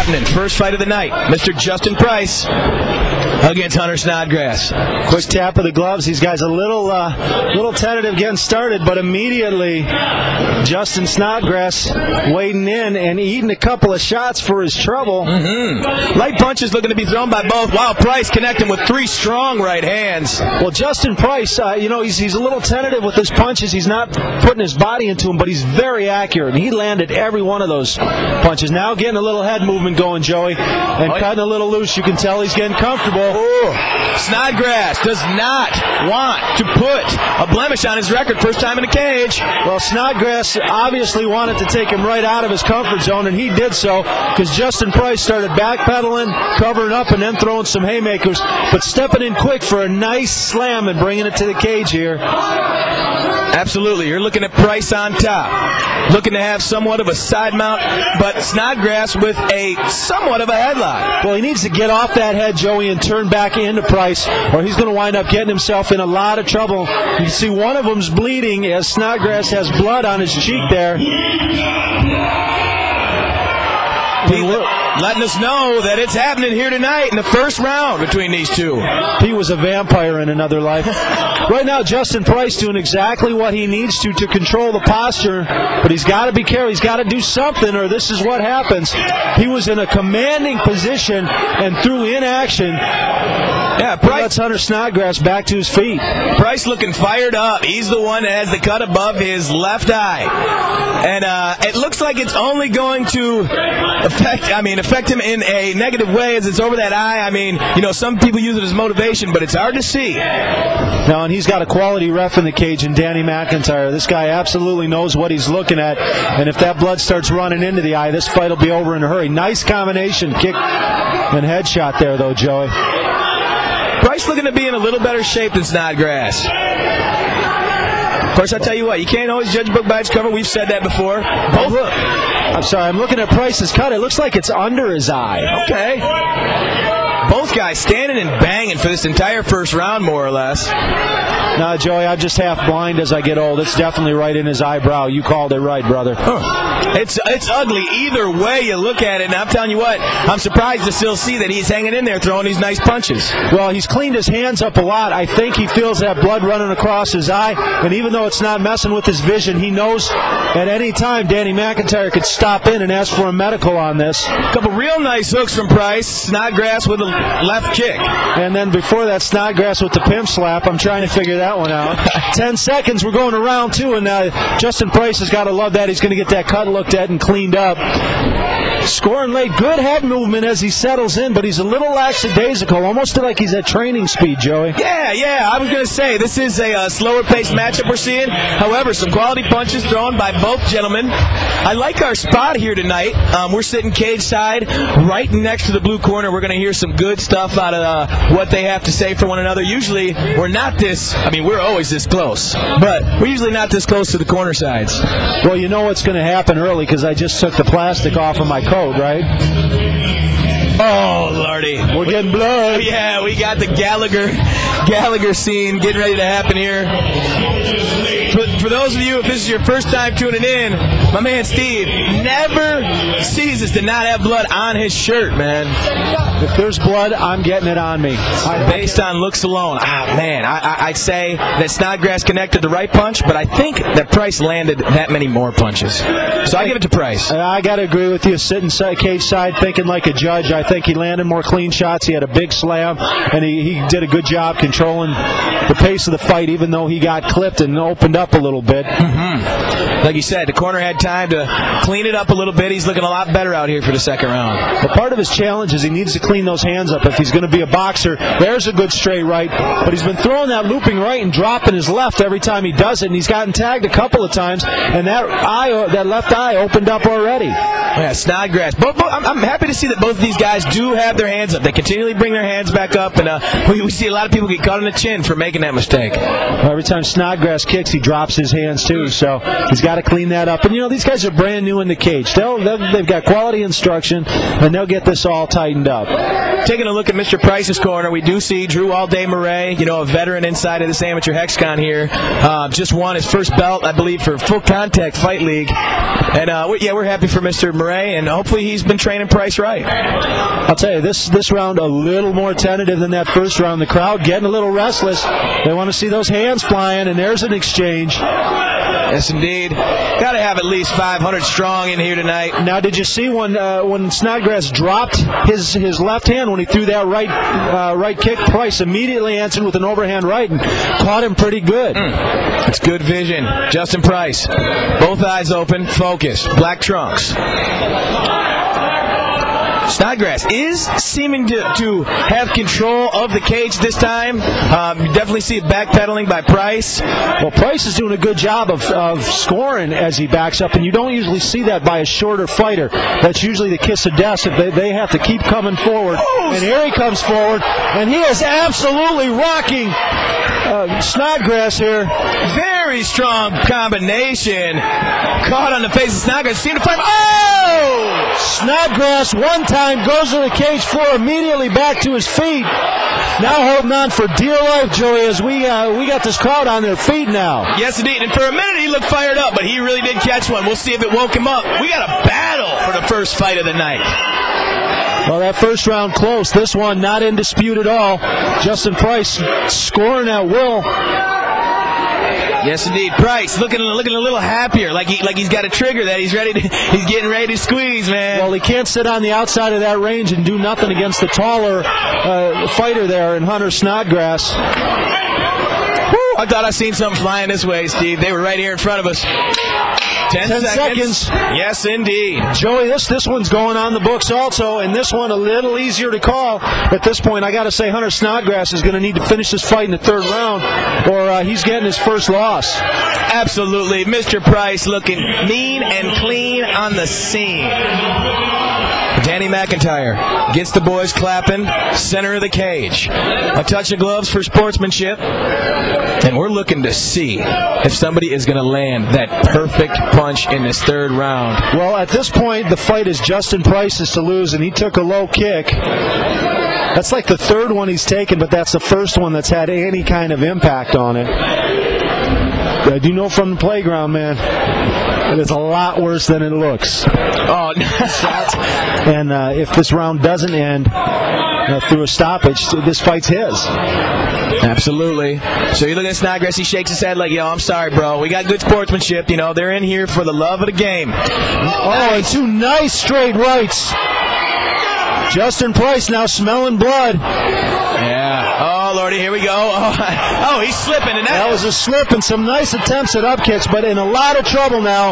happening. First fight of the night. Mr. Justin Price against Hunter Snodgrass. Quick tap of the gloves. These guys a little tentative getting started, but immediately Justin Snodgrass wading in and eating a couple of shots for his trouble. Light punches looking to be thrown by both. Wow, Price connecting with 3 strong right hands. Well, Justin Price, he's a little tentative with his punches. He's not putting his body into them, but he's very accurate, and he landed every one of those punches. Now getting a little head movement going, Joey, and cutting a little loose. You can tell he's getting comfortable. Snodgrass does not want to put a blemish on his record. First time in the cage. Well, Snodgrass obviously wanted to take him right out of his comfort zone, and he did so, because Justin Price started backpedaling, covering up, and then throwing some haymakers, but stepping in quick for a nice slam and bringing it to the cage here. Absolutely. You're looking at Price on top. Looking to have somewhat of a side mount, but Snodgrass with a somewhat of a headlock. Well, he needs to get off that head, Joey, and turn back into Price, or he's going to wind up getting himself in a lot of trouble. You can see one of them's bleeding as Snodgrass has blood on his cheek there. Letting us know that it's happening here tonight in the first round between these two. He was a vampire in another life. Right now, Justin Price doing exactly what he needs to control the posture, but he's got to be careful. He's got to do something, or this is what happens. He was in a commanding position, and through inaction, Price lets Hunter Snodgrass back to his feet. Price looking fired up. He's the one that has the cut above his left eye. And it looks like it's only going to affect him in a negative way as it's over that eye. I mean, some people use it as motivation, but it's hard to see. Now, and he's got a quality ref in the cage in Danny McIntyre. This guy absolutely knows what he's looking at, and if that blood starts running into the eye, this fight will be over in a hurry. Nice combination, kick and headshot there, though, Joey. Price looking to be in a little better shape than Snodgrass. Of course, I tell you what, you can't always judge a book by its cover. We've said that before. I'm sorry, I'm looking at Price's cut. It looks like it's under his eye. Okay. Both guys standing and banging for this entire first round, more or less. No, Joey, I'm just half blind as I get old. It's definitely right in his eyebrow. You called it right, brother. It's ugly either way you look at it, and I'm telling you what, I'm surprised to still see that he's hanging in there throwing these nice punches. Well, he's cleaned his hands up a lot. I think he feels that blood running across his eye, and even though it's not messing with his vision, he knows at any time Danny McIntyre could stop in and ask for a medical on this. A couple real nice hooks from Price. Snodgrass with a left kick. And then before that, Snodgrass with the pimp slap. I'm trying to figure that one out. 10 seconds, we're going to round 2, and Justin Price has got to love that. He's going to get that cut looked at and cleaned up. Scoring late, good head movement as he settles in, but he's a little lackadaisical, almost like he's at training speed, Joey. Yeah, I was going to say, this is a slower paced matchup we're seeing. However, some quality punches thrown by both gentlemen. I like our spot here tonight. We're sitting cage side, right next to the blue corner. We're going to hear some good stuff out of what they have to say for one another. Usually, we're not this, we're always this close, but we're usually not this close to the corner sides. Well, you know what's going to happen early, because I just took the plastic off of my coat, right? Oh, Lordy. We're getting blood. Yeah, we got the Gallagher scene getting ready to happen here. For those of you, if this is your first time tuning in, my man Steve never ceases to not have blood on his shirt, man. If there's blood, I'm getting it on me. Based on looks alone, I'd say that Snodgrass connected the right punch, but I think that Price landed that many more punches. So I give it to Price. I got to agree with you. Sitting cage side, thinking like a judge. I think he landed more clean shots. He had a big slam, and he did a good job controlling the pace of the fight, even though he got clipped and opened up a little bit. Like you said, the corner had time to clean it up a little bit. He's looking a lot better out here for the second round. But part of his challenge is he needs to clean those hands up if he's going to be a boxer. There's a good straight right, but he's been throwing that looping right and dropping his left every time he does it, and he's gotten tagged a couple of times, and that left eye opened up already. Yeah, Snodgrass. I'm happy to see that both of these guys do have their hands up. They continually bring their hands back up, and we see a lot of people get caught in the chin for making that mistake. Every time Snodgrass kicks, he drops his hands too, so he's got to clean that up. And these guys are brand new in the cage. They've got quality instruction, and they'll get this all tightened up. Taking a look at Mr. Price's corner, we do see Drew All-Day Murray, a veteran inside of this amateur hexagon here. Just won his first belt, I believe, for Full Contact Fight League. And we're happy for Mr. Murray, and hopefully he's been training Price right. I'll tell you, this round a little more tentative than that first round. The crowd getting a little restless. They want to see those hands flying, and there's an exchange. Yes, indeed. Got to have at least 500 strong in here tonight. Now, did you see when Snodgrass dropped his left hand when he threw that right kick? Price immediately answered with an overhand right and caught him pretty good. It's good vision. Justin Price, both eyes open, focused, black trunks. Snodgrass is seeming to have control of the cage this time. You definitely see it backpedaling by Price. Well, Price is doing a good job of scoring as he backs up, and you don't usually see that by a shorter fighter. That's usually the kiss of death if they have to keep coming forward. And here he comes forward, and he is absolutely rocking Snodgrass here. Very strong combination. Caught on the face of Snodgrass. Seemed to find. Oh! Snodgrass one time goes to the cage floor, immediately back to his feet. Now holding on for dear life, Joey, as we got this crowd on their feet now. Yes, indeed. And for a minute he looked fired up, but he really did catch one. We'll see if it woke him up. We got a battle for the first fight of the night. Well, that first round close. This one not in dispute at all. Justin Price scoring at will. Yes, indeed. Price looking a little happier, like he's got a trigger that he's getting ready to squeeze, man. Well, he can't sit on the outside of that range and do nothing against the taller fighter there in Hunter Snodgrass. I thought I seen something flying this way, Steve. They were right here in front of us. 10 seconds. Yes, indeed. Joey, this one's going on the books also, and this one a little easier to call. At this point, I got to say Hunter Snodgrass is going to need to finish this fight in the third round, or he's getting his first loss. Absolutely. Mr. Price looking mean and clean on the scene. Danny McIntyre gets the boys clapping, center of the cage. A touch of gloves for sportsmanship. And we're looking to see if somebody is going to land that perfect punch in this third round. Well, at this point, the fight is Justin Price's to lose, and he took a low kick. That's like the third one he's taken, but that's the first one that's had any kind of impact on it. I do know from the playground, man, it is a lot worse than it looks. Oh, and if this round doesn't end through a stoppage, this fight's his. Absolutely. So you look at Snodgrass, he shakes his head like, I'm sorry, bro. We got good sportsmanship. They're in here for the love of the game. Oh, and two nice straight rights. Justin Price now smelling blood. Yeah. Oh, Lordy, here we go. Oh, he's slipping. And that was a slip and some nice attempts at up kicks, but in a lot of trouble now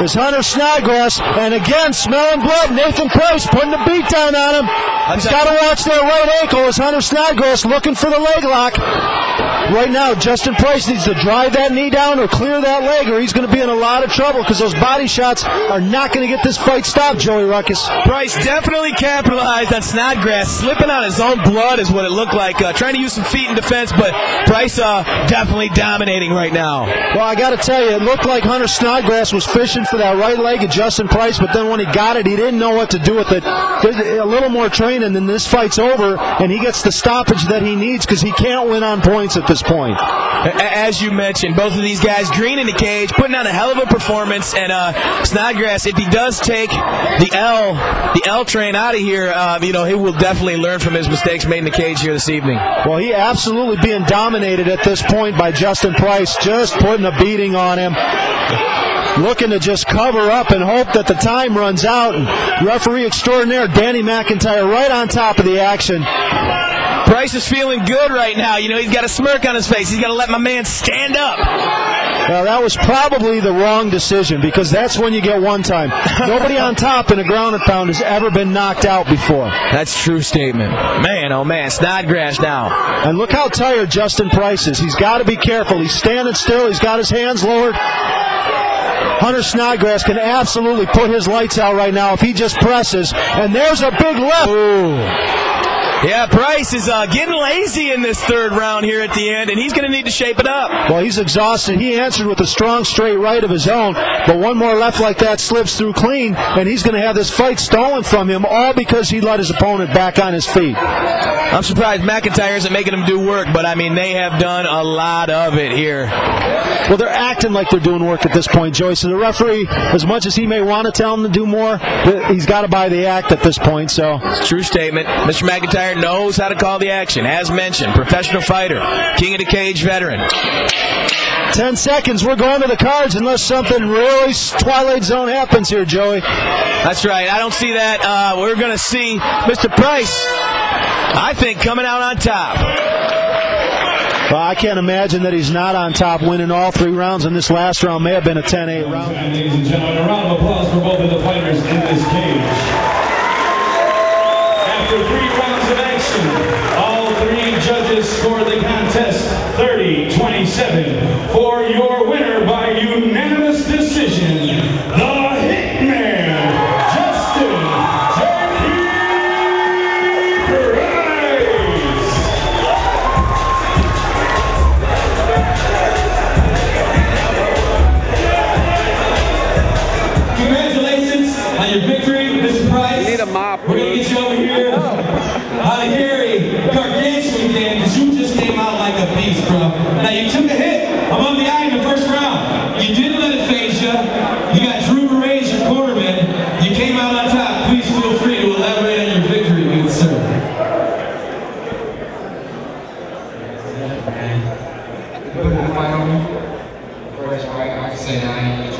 is Hunter Snodgrass. And again, smelling blood. Nathan Price putting the beat down on him. He's got to watch that right ankle as Hunter Snodgrass looking for the leg lock. Right now, Justin Price needs to drive that knee down or clear that leg, or he's going to be in a lot of trouble because those body shots are not going to get this fight stopped, Joey Ruckus. Price definitely capitalized on Snodgrass. Slipping on his own blood is what it looked like. Trying to use some feet in defense, but Price definitely dominating right now. Well, I got to tell you, it looked like Hunter Snodgrass was fishing for that right leg of Justin Price, but then when he got it, he didn't know what to do with it. There's a little more training, and this fight's over, and he gets the stoppage that he needs because he can't win on points at this point. As you mentioned, both of these guys green in the cage, putting on a hell of a performance, and Snodgrass, if he does take the L train out of here, he will definitely learn from his mistakes made in the cage here this evening. Well, he absolutely being dominated at this point by Justin Price, just putting a beating on him. Looking to just cover up and hope that the time runs out. And referee extraordinaire Danny McIntyre right on top of the action. Price is feeling good right now. He's got a smirk on his face. He's got to let my man stand up. Well, that was probably the wrong decision because that's when you get one time. Nobody on top in a ground and pound has ever been knocked out before. That's a true statement. Man, oh man, Snodgrass now. And look how tired Justin Price is. He's got to be careful. He's standing still. He's got his hands lowered. Hunter Snodgrass can absolutely put his lights out right now if he just presses. And there's a big left. Ooh. Yeah, Price is getting lazy in this third round here at the end, and he's going to need to shape it up. Well, he's exhausted. He answered with a strong straight right of his own, but one more left like that slips through clean, and he's going to have this fight stolen from him, all because he let his opponent back on his feet. I'm surprised McIntyre isn't making him do work, but, I mean, they have done a lot of it here. Well, they're acting like they're doing work at this point, Joyce. And the referee, as much as he may want to tell him to do more, he's got to buy the act at this point. So, true statement. Mr. McIntyre knows how to call the action. As mentioned, professional fighter, king of the cage veteran. 10 seconds. We're going to the cards unless something really Twilight Zone happens here, Joey. That's right. I don't see that. We're going to see Mr. Price, I think, coming out on top. Well, I can't imagine that he's not on top, winning all 3 rounds, and this last round may have been a 10-8 round. Ladies and gentlemen, a round of applause for both of the fighters in this cage. After 3 rounds of action, all 3 judges scored the contest 30-27 for your winner by unanimous decision, the Hitman, Justin your victory, Mr. Price. You need a mop. We're going to get you over here on a Gary gargantuan game because you just came out like a beast, bro. Now, you took a hit above the eye in the first round. You didn't let it phase you. You got Drew Berets, your cornerman. You came out on top. Please feel free to elaborate on your victory, good sir. Put the fight on me. First fight, I can say I